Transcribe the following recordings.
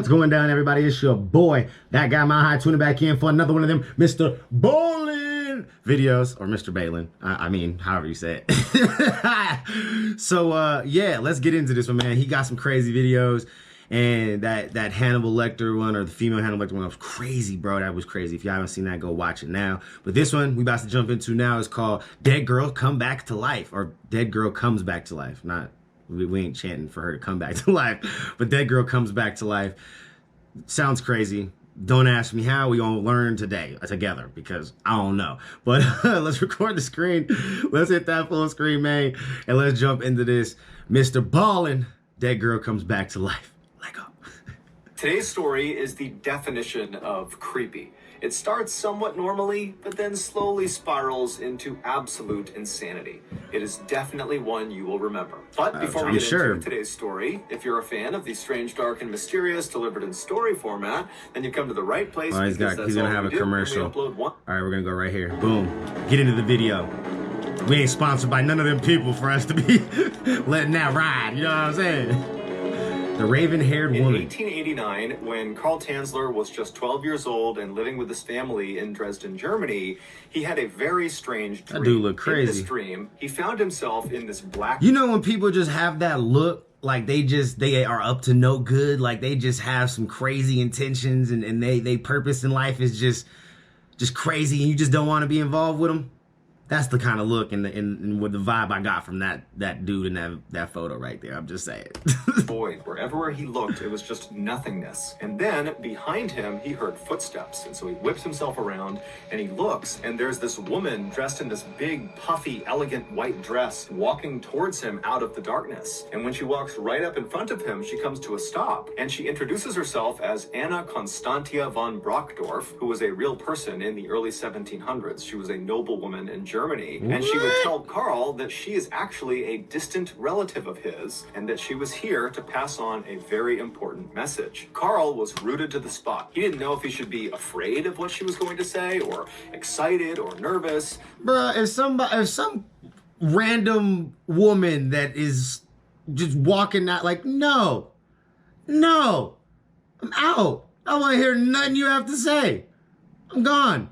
What's going down, everybody? It's your boy, that guy Mile High, tuning back in for another one of them MrBallen videos, or MrBallen. I mean, however you say it. So, yeah, let's get into this one, man. He got some crazy videos, and that Hannibal Lecter one, or the female Hannibal Lecter one, was crazy, bro. That was crazy. If you haven't seen that, go watch it now. But this one we about to jump into now is called Dead Girl Come Back to Life, or Dead Girl Comes Back to Life. Not, we ain't chanting for her to come back to life, but Dead Girl Comes Back to Life. Sounds crazy. Don't ask me how. We gonna learn today together, because I don't know. But let's record the screen. Let's hit that full screen, man, and let's jump into this. MrBallen, Dead Girl Comes Back to Life. Let go. Today's story is the definition of creepy. It starts somewhat normally, but then slowly spirals into absolute insanity. It is definitely one you will remember. But before we get into today's story, if you're a fan of the strange, dark, and mysterious delivered in story format, then you've come to the right place. Oh, he's gonna have a commercial. All right, we're gonna go right here. Boom. Get into the video. We ain't sponsored by none of them people for us to be letting that ride. You know what I'm saying? The raven-haired woman. In 1889, when Carl Tanzler was just 12 years old and living with his family in Dresden, Germany, he had a very strange dream. That dude looked crazy. In this dream, he found himself in this black... You know when people just have that look, like they are up to no good, like they just have some crazy intentions, and they purpose in life is just crazy, and you just don't want to be involved with them? That's the kind of look and with the vibe I got from that dude in that photo right there. I'm just saying. Void. Wherever he looked, it was just nothingness. And then behind him, he heard footsteps. And so he whips himself around and he looks, and there's this woman dressed in this big, puffy, elegant white dress walking towards him out of the darkness. And when she walks right up in front of him, she comes to a stop, and she introduces herself as Anna Constantia von Brockdorf, who was a real person in the early 1700s. She was a noblewoman in Germany. And she would tell Carl that she is actually a distant relative of his, and that she was here to pass on a very important message. Carl was rooted to the spot. He didn't know if he should be afraid of what she was going to say, or excited, or nervous. Bruh, if some random woman that is just walking out like, no, I'm out. I don't want to hear nothing you have to say. I'm gone.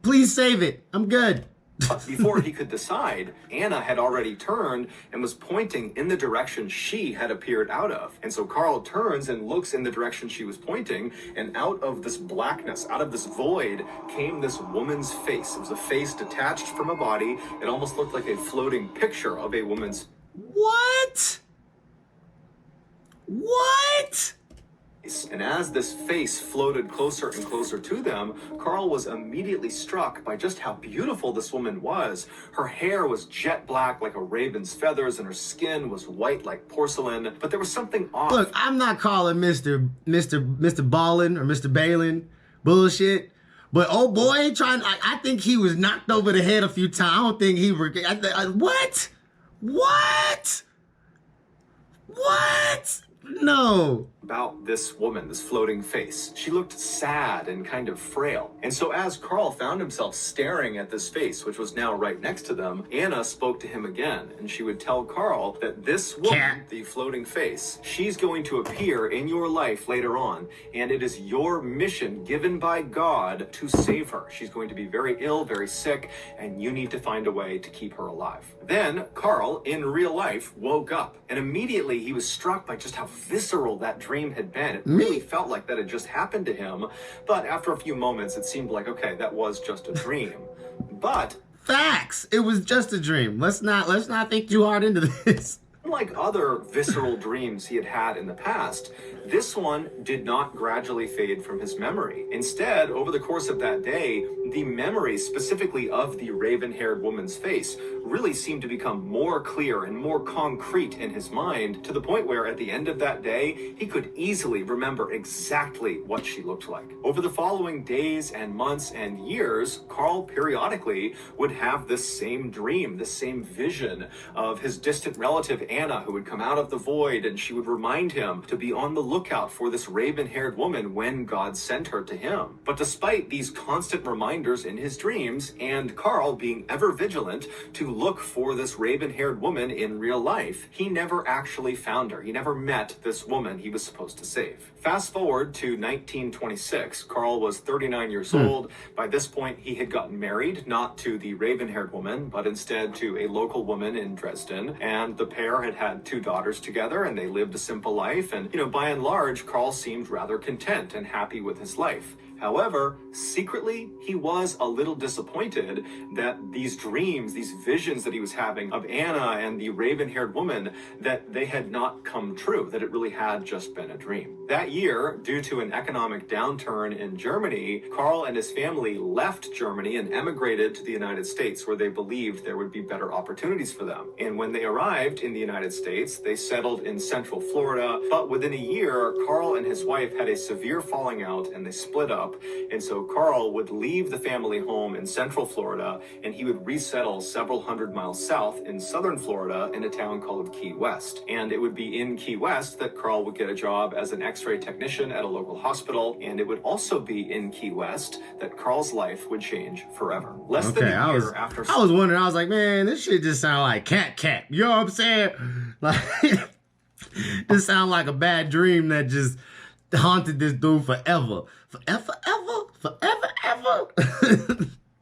Please save it. I'm good. But before he could decide, Anna had already turned and was pointing in the direction she had appeared out of. And so Carl turns and looks in the direction she was pointing, and out of this blackness, out of this void, came this woman's face. It was a face detached from a body. It almost looked like a floating picture of a woman's... What? And as this face floated closer and closer to them, Carl was immediately struck by just how beautiful this woman was. Her hair was jet black like a raven's feathers, and her skin was white like porcelain, but there was something off. Look, I'm not calling Mr. Ballen or MrBallen bullshit, but oh boy, I think he was knocked over the head a few times. I don't think he... What? No. About this woman, this floating face. She looked sad and kind of frail. And so as Carl found himself staring at this face, which was now right next to them, Anna spoke to him again, and she would tell Carl that this woman, the floating face, she's going to appear in your life later on, and it is your mission given by God to save her. She's going to be very ill, very sick, and you need to find a way to keep her alive. Then Carl, in real life, woke up, and immediately he was struck by just how visceral that dream had been. It really felt like that had just happened to him, but after a few moments it seemed like, okay, that was just a dream. But facts, it was just a dream. Let's not think too hard into this. Unlike other visceral dreams he had had in the past, this one did not gradually fade from his memory. Instead, over the course of that day, the memory specifically of the raven-haired woman's face really seemed to become more clear and more concrete in his mind, to the point where at the end of that day, he could easily remember exactly what she looked like. Over the following days and months and years, Carl periodically would have this same dream, this same vision of his distant relative Anna who would come out of the void, and she would remind him to be on the lookout for this raven-haired woman when God sent her to him. But despite these constant reminders in his dreams, and Carl being ever vigilant to look for this raven-haired woman in real life, he never actually found her. He never met this woman he was supposed to save. Fast forward to 1926. Carl was 39 years old. By this point, he had gotten married, not to the raven-haired woman, but instead to a local woman in Dresden. And the pair had had 2 daughters together, and they lived a simple life. And, by and large, Carl seemed rather content and happy with his life. However, secretly, he was a little disappointed that these dreams, these visions that he was having of Anna and the raven-haired woman, that they had not come true, that it really had just been a dream. That year, due to an economic downturn in Germany, Carl and his family left Germany and emigrated to the United States, where they believed there would be better opportunities for them. And when they arrived in the United States, they settled in Central Florida, but within a year, Carl and his wife had a severe falling out and they split up. And so Carl would leave the family home in Central Florida, and he would resettle several hundred miles south in Southern Florida in a town called Key West. And it would be in Key West that Carl would get a job as an X-ray technician at a local hospital, and it would also be in Key West that Carl's life would change forever. Less than a year after... I was wondering, I was like, man, this shit just sound like cat. You know what I'm saying? Like, this sound like a bad dream that just haunted this dude forever. Forever.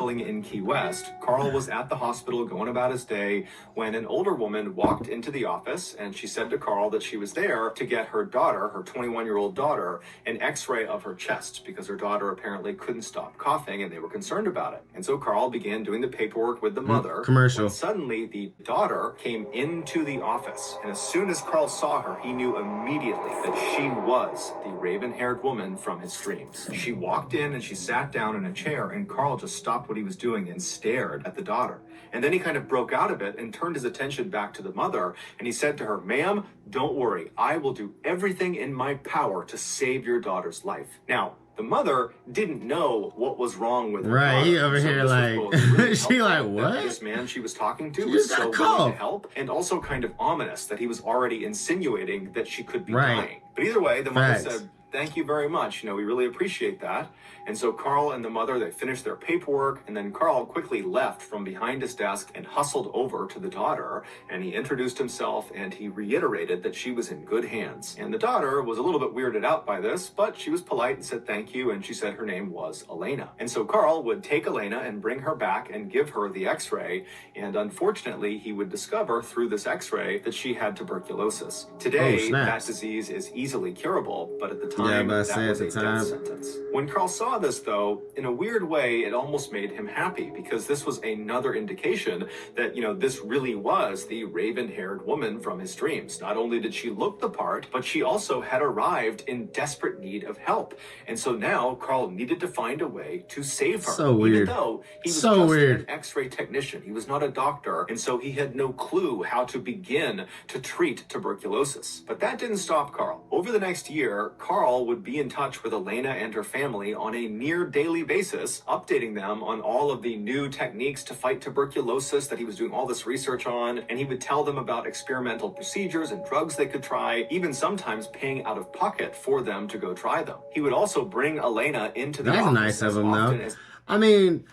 In Key West, Carl was at the hospital going about his day when an older woman walked into the office, and she said to Carl that she was there to get her daughter, her 21-year-old daughter, an x-ray of her chest because her daughter apparently couldn't stop coughing and they were concerned about it. And so Carl began doing the paperwork with the mother. Commercial. When suddenly the daughter came into the office, and as soon as Carl saw her, he knew immediately that she was the raven-haired woman from his dreams. She walked in and she sat down in a chair, and Carl just stopped what he was doing and stared at the daughter. And then he kind of broke out of it and turned his attention back to the mother, and he said to her, "Ma'am, don't worry. I will do everything in my power to save your daughter's life." Now, the mother didn't know what was wrong with her daughter. He over here like, really she like, what? This man she was talking to was so willing to help, and also kind of ominous that he was already insinuating that she could be dying. But either way, the mother said, "Thank you very much. We really appreciate that." And so Carl and the mother, they finished their paperwork, and then Carl quickly left from behind his desk and hustled over to the daughter, and he introduced himself, and he reiterated that she was in good hands. And the daughter was a little bit weirded out by this, but she was polite and said thank you, and she said her name was Elena. And so Carl would take Elena and bring her back and give her the x-ray, and unfortunately, he would discover through this x-ray that she had tuberculosis. Today, that disease is easily curable, but at the time, that was a death sentence. When Carl saw this, though, in a weird way, it almost made him happy, because this was another indication that, this really was the raven-haired woman from his dreams. Not only did she look the part, but she also had arrived in desperate need of help. And so now Carl needed to find a way to save her. So weird. Even though he was just an x-ray technician. He was not a doctor, and so he had no clue how to begin to treat tuberculosis. But that didn't stop Carl. Over the next year, Carl would be in touch with Elena and her family on a near daily basis, updating them on all of the new techniques to fight tuberculosis that he was doing all this research on, and he would tell them about experimental procedures and drugs they could try, even sometimes paying out of pocket for them to go try them. He would also bring Elena into the office. That's nice of him, though. I mean,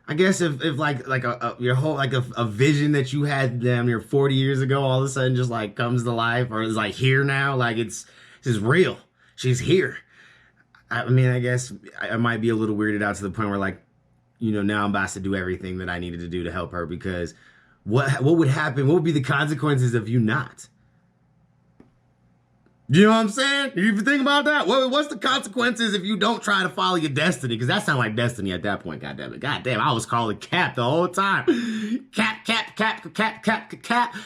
I guess if your whole a vision that you had damn near 40 years ago all of a sudden just like comes to life, or is like here now, like it's real. She's here. I mean, I guess I might be a little weirded out to the point where like, now I'm about to do everything that I needed to do to help her, because what would happen? What would be the consequences of you not? You know what I'm saying? You think about that? What's the consequences if you don't try to follow your destiny? Because that sounds like destiny at that point, goddammit. Goddamn, I was calling Cap the whole time. Cap.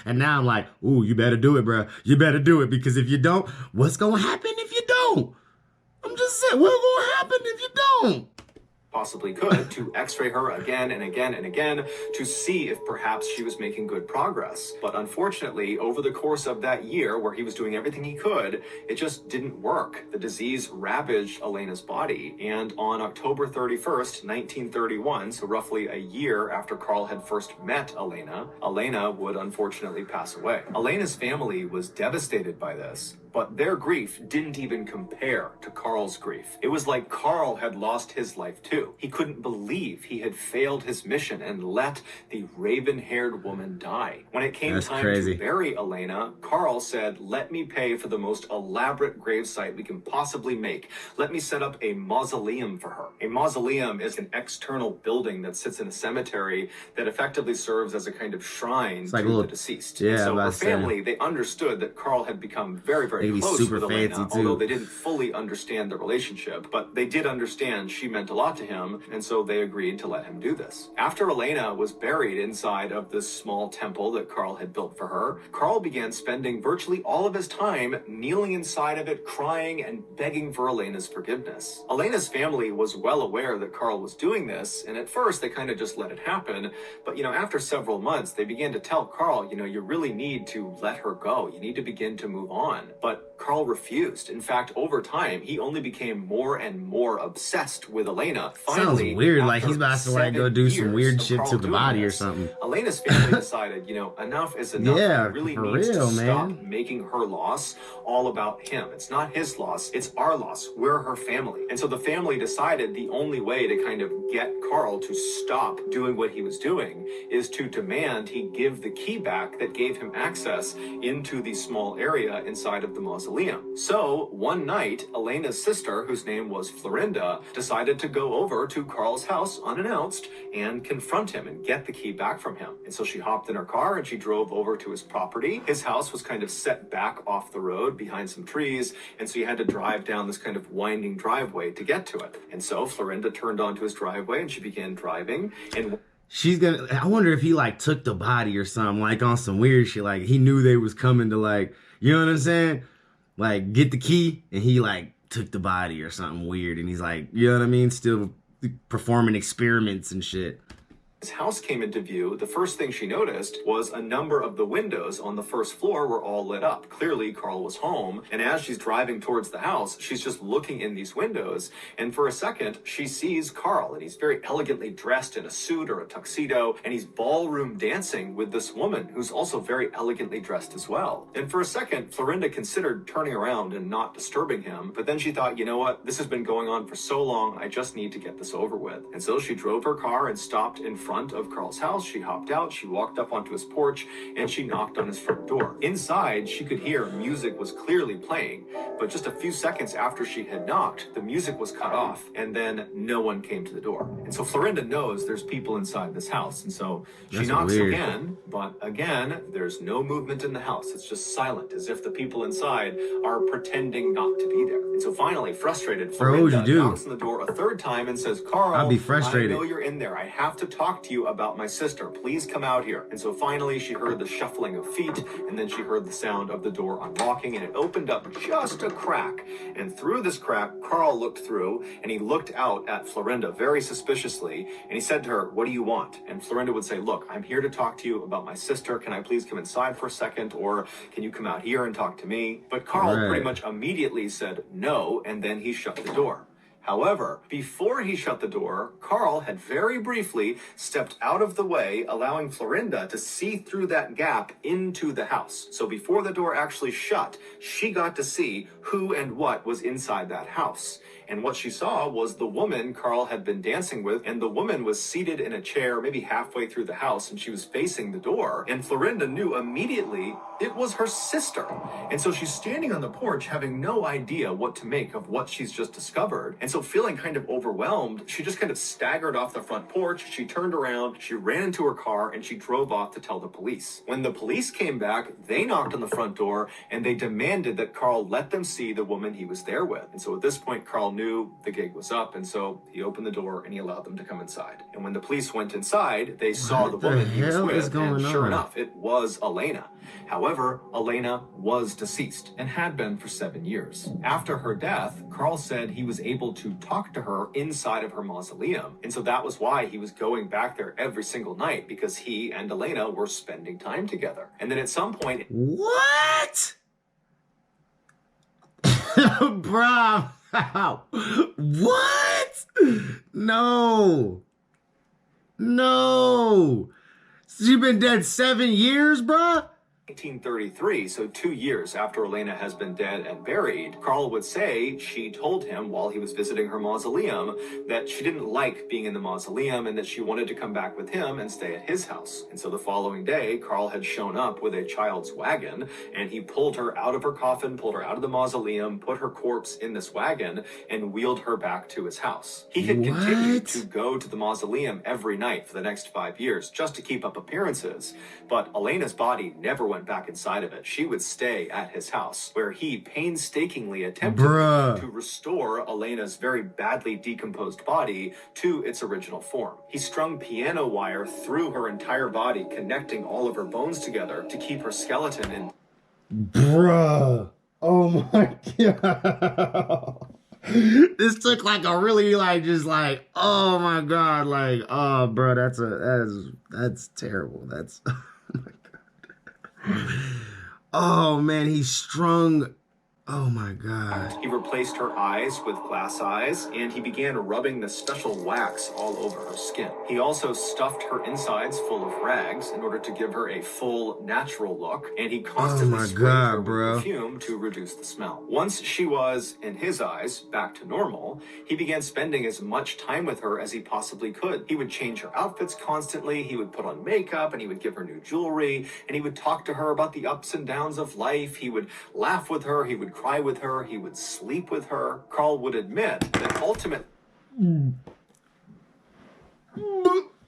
And now I'm like, ooh, you better do it, bro. You better do it, because if you don't, what's going to happen if you don't? I'm just saying, what's going to happen if you don't? possibly could to x-ray her again and again and again to see if perhaps she was making good progress. But unfortunately, over the course of that year where he was doing everything he could, it just didn't work. The disease ravaged Elena's body, and on October 31st, 1931, so roughly a year after Carl had first met Elena, Elena would unfortunately pass away. Elena's family was devastated by this, but their grief didn't even compare to Carl's grief. It was like Carl had lost his life too. He couldn't believe he had failed his mission and let the raven-haired woman die. When it came time to bury Elena, Carl said, "Let me pay for the most elaborate gravesite we can possibly make. Let me set up a mausoleum for her." A mausoleum is an external building that sits in a cemetery that effectively serves as a kind of shrine to the deceased. Yeah, so her family, they understood that Carl had become very, very close with Elena, although they didn't fully understand the relationship, but they did understand she meant a lot to him, and so they agreed to let him do this. After Elena was buried inside of this small temple that Carl had built for her, Carl began spending virtually all of his time kneeling inside of it, crying and begging for Elena's forgiveness. Elena's family was well aware that Carl was doing this, and at first they kind of just let it happen, but after several months, they began to tell Carl, you really need to let her go. You need to begin to move on. But Carl refused. In fact, over time, he only became more and more obsessed with Elena. Finally, sounds weird, like he's about to go do some weird shit to the body or something. Elena's family decided, enough is enough. Yeah, he really for needs real, to man. stop making her loss all about him. It's not his loss, it's our loss. We're her family. And so the family decided the only way to kind of get Carl to stop doing what he was doing is to demand he give the key back that gave him access into the small area inside of the mausoleum. So one night, Elena's sister, whose name was Florinda, decided to go over to Carl's house unannounced and confront him and get the key back from him. And so she hopped in her car and she drove over to his property. His house was kind of set back off the road behind some trees, and so you had to drive down this kind of winding driveway to get to it. And so Florinda turned onto his driveway and she began driving, and I wonder if he took the body or something, on some weird shit, he knew they was coming to you know what I'm saying? Get the key, and he took the body or something weird, and he's you know what I mean? Still performing experiments and shit. His house came into view, the first thing she noticed was a number of the windows on the first floor were all lit up. Clearly, Carl was home, and as she's driving towards the house, she's just looking in these windows, and for a second, she sees Carl, and he's very elegantly dressed in a suit or a tuxedo, and he's ballroom dancing with this woman who's also very elegantly dressed as well. And for a second, Florinda considered turning around and not disturbing him, but then she thought, you know what, this has been going on for so long, I just need to get this over with. And so she drove her car and stopped in front of Carl's house. She hopped out, she walked up onto his porch, and she knocked on his front door. Inside, she could hear music was clearly playing, but just a few seconds after she had knocked, the music was cut off, and then no one came to the door. And so Florinda knows there's people inside this house, and so she knocks again, but again, there's no movement in the house. It's just silent, as if the people inside are pretending not to be there. And so finally, frustrated, Florinda knocks on the door a third time and says, "Carl, I'd be frustrated. I know you're in there. I have to talk to you about my sister. Please come out here." And so finally, she heard the shuffling of feet, and then she heard the sound of the door unlocking, and it opened up just a crack. And through this crack, Carl looked through, and he looked out at Florinda very suspiciously, and he said to her, "What do you want?" And Florinda would say, "Look, I'm here to talk to you about my sister. Can I please come inside for a second, or can you come out here and talk to me?" But Carl pretty much immediately said no, and then he shut the door. However, before he shut the door, Carl had very briefly stepped out of the way, allowing Florinda to see through that gap into the house. So before the door actually shut, she got to see who and what was inside that house. And what she saw was the woman Carl had been dancing with, and the woman was seated in a chair maybe halfway through the house, and she was facing the door, and Florinda knew immediately it was her sister. And so she's standing on the porch having no idea what to make of what she's just discovered, and so feeling kind of overwhelmed, she just kind of staggered off the front porch, she turned around, she ran into her car, and she drove off to tell the police. When the police came back, they knocked on the front door, and they demanded that Carl let them see the woman he was there with. And so at this point, Carl knew the gig was up, and so he opened the door and he allowed them to come inside. And when the police went inside, they saw the woman he was with, and sure enough, it was Elena. However, Elena was deceased and had been for 7 years. After her death, Carl said he was able to talk to her inside of her mausoleum. And so that was why he was going back there every single night, because he and Elena were spending time together. And then at some point... What? Bruh. What? No. No. She's been dead 7 years, bruh? 1933, so 2 years after Elena has been dead and buried, Carl would say she told him while he was visiting her mausoleum that she didn't like being in the mausoleum and that she wanted to come back with him and stay at his house. And so the following day, Carl had shown up with a child's wagon, and he pulled her out of her coffin, pulled her out of the mausoleum, put her corpse in this wagon, and wheeled her back to his house. He had continued to go to the mausoleum every night for the next 5 years just to keep up appearances, but Elena's body never went back inside of it. She would stay at his house, where he painstakingly attempted to restore Elena's very badly decomposed body to its original form. He strung piano wire through her entire body, connecting all of her bones together to keep her skeleton in. Bruh. Oh my God. This took like a really like just like, oh my God, like, oh bro, that's terrible. That's oh my God. Oh man, he strung. Oh my God. He replaced her eyes with glass eyes, and he began rubbing the special wax all over her skin. He also stuffed her insides full of rags in order to give her a full, natural look, and he constantly sprayed her with perfume to reduce the smell. Once she was, in his eyes, back to normal, he began spending as much time with her as he possibly could. He would change her outfits constantly, he would put on makeup, and he would give her new jewelry, and he would talk to her about the ups and downs of life. He would laugh with her, he would cry with her, he would sleep with her. Carl would admit that ultimately...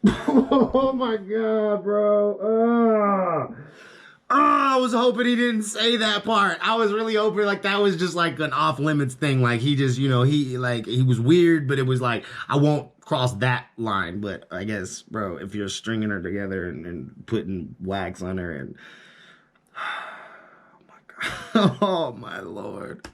Oh my God, bro. I was hoping he didn't say that part. I was really hoping like that was just like an off limits thing. Like he just, you know, he was weird, but it was like, I won't cross that line. But I guess, bro, if you're stringing her together and putting wax on her and... Oh my Lord.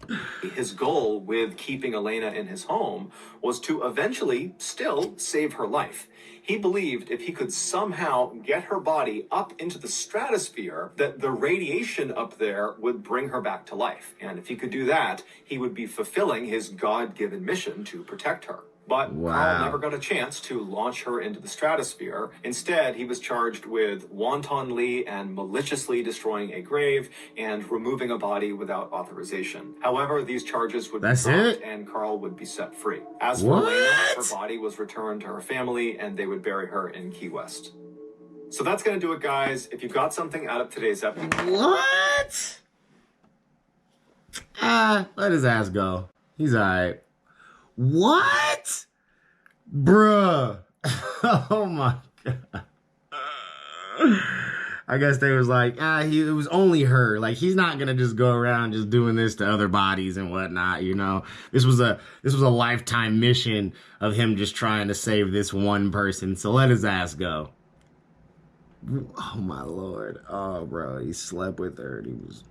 His goal with keeping Elena in his home was to eventually still save her life. He believed if he could somehow get her body up into the stratosphere, that the radiation up there would bring her back to life. And if he could do that, he would be fulfilling his God-given mission to protect her. But Carl never got a chance to launch her into the stratosphere. Instead, he was charged with wantonly and maliciously destroying a grave and removing a body without authorization. However, these charges would be dropped and Carl would be set free. As for Elena, her body was returned to her family and they would bury her in Key West. So that's going to do it, guys. If you got something out of today's episode... What? Let his ass go. He's all right. What? Bruh. Oh my God. I guess they was like, it was only her. Like, he's not gonna just go around just doing this to other bodies and whatnot, you know? This was a lifetime mission of him just trying to save this one person. So let his ass go. Oh my Lord. Oh bro, he slept with her and he was...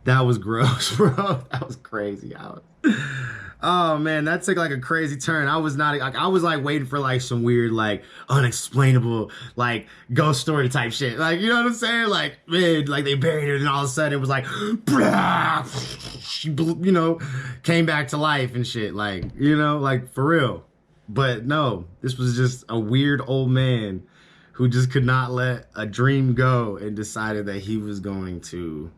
That was gross, bro. That was crazy. Oh man, that took like a crazy turn. I was like waiting for like some weird, like unexplainable, like ghost story type shit. Like, you know what I'm saying? Like, man, like they buried her and all of a sudden it was like, she, you know, came back to life and shit. Like, you know, like for real. But no, this was just a weird old man who just could not let a dream go and decided that he was going to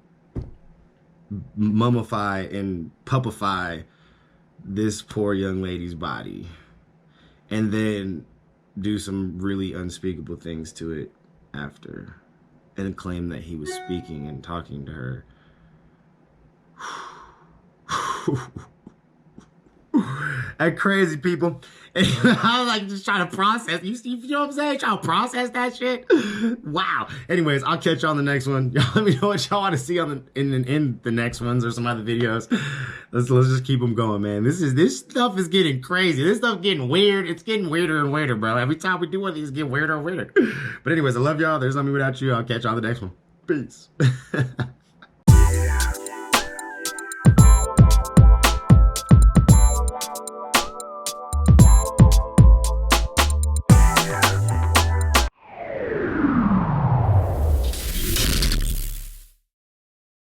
mummify and puppify this poor young lady's body and then do some really unspeakable things to it after and claim that he was speaking and talking to her. That crazy, people. I was like just trying to process. You know what I'm saying? Trying to process that shit. Wow. Anyways, I'll catch y'all on the next one. Y'all let me know what y'all want to see in the next ones or some other videos. let's just keep them going, man. This stuff is getting crazy. This stuff getting weird. It's getting weirder and weirder, bro. Every time we do one of these, get weirder and weirder. But anyways, I love y'all. There's not me without you. I'll catch y'all on the next one. Peace.